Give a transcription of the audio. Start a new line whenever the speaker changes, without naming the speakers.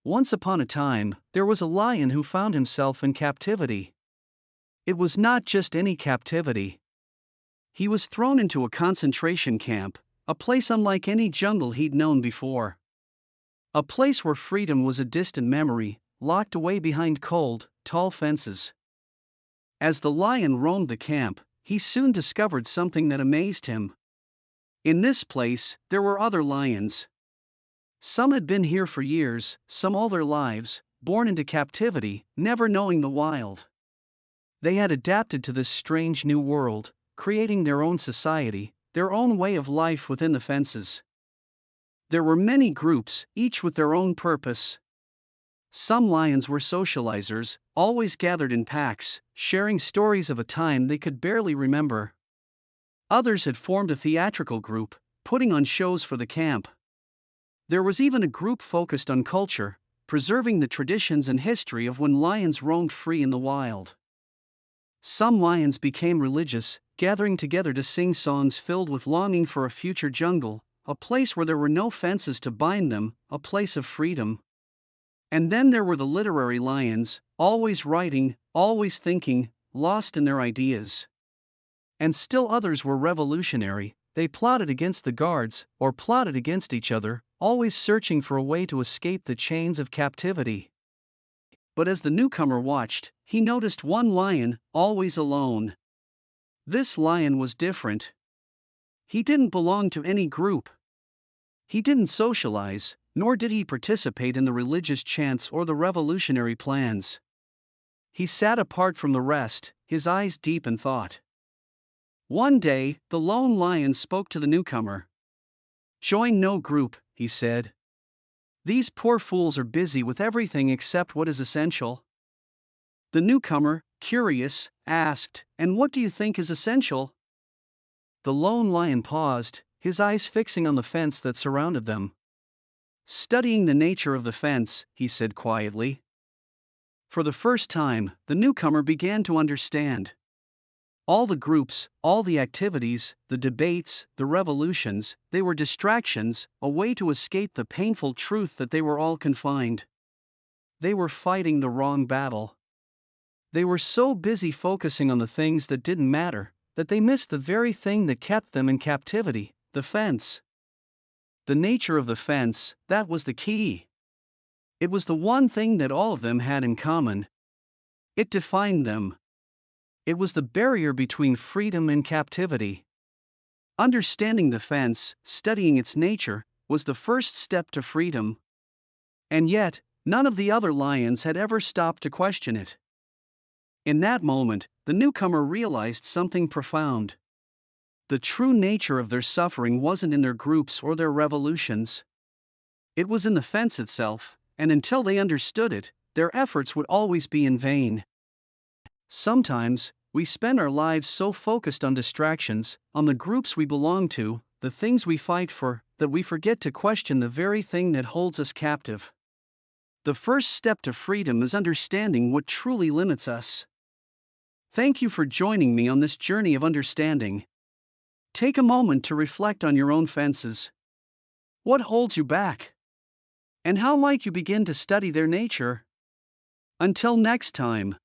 Once upon a time, there was a lion who found himself in captivity. It was not just any captivity. He was thrown into a concentration camp, a place unlike any jungle he'd known before. A place where freedom was a distant memory, locked away behind cold, tall fences. As the lion roamed the camp, he soon discovered something that amazed him. In this place, there were other lions. Some had been here for years, some all their lives, born into captivity, never knowing the wild. They had adapted to this strange new world, creating their own society, their own way of life within the fences. There were many groups, each with their own purpose. Some lions were socializers, always gathered in packs, sharing stories of a time they could barely remember. Others had formed a theatrical group, putting on shows for the camp. There was even a group focused on culture, preserving the traditions and history of when lions roamed free in the wild. Some lions became religious, gathering together to sing songs filled with longing for a future jungle, a place where there were no fences to bind them, a place of freedom. And then there were the literary lions, always writing, always thinking, lost in their ideas. And still others were revolutionary, they plotted against the guards, or plotted against each other, always searching for a way to escape the chains of captivity. But as the newcomer watched, he noticed one lion, always alone. This lion was different. He didn't belong to any group. He didn't socialize, nor did he participate in the religious chants or the revolutionary plans. He sat apart from the rest, his eyes deep in thought. One day, the lone lion spoke to the newcomer. "Join no group," he said. "These poor fools are busy with everything except what is essential." The newcomer, curious, asked, "And what do you think is essential?" The lone lion paused, his eyes fixing on the fence that surrounded them. "Studying the nature of the fence," he said quietly. For the first time, the newcomer began to understand. All the groups, all the activities, the debates, the revolutions, they were distractions, a way to escape the painful truth that they were all confined. They were fighting the wrong battle. They were so busy focusing on the things that didn't matter, that they missed the very thing that kept them in captivity, the fence. The nature of the fence, that was the key. It was the one thing that all of them had in common. It defined them. It was the barrier between freedom and captivity. Understanding the fence, studying its nature, was the first step to freedom. And yet, none of the other lions had ever stopped to question it. In that moment, the newcomer realized something profound. The true nature of their suffering wasn't in their groups or their revolutions. It was in the fence itself, and until they understood it, their efforts would always be in vain. Sometimes, we spend our lives so focused on distractions, on the groups we belong to, the things we fight for, that we forget to question the very thing that holds us captive. The first step to freedom is understanding what truly limits us. Thank you for joining me on this journey of understanding. Take a moment to reflect on your own fences. What holds you back? And how might you begin to study their nature? Until next time.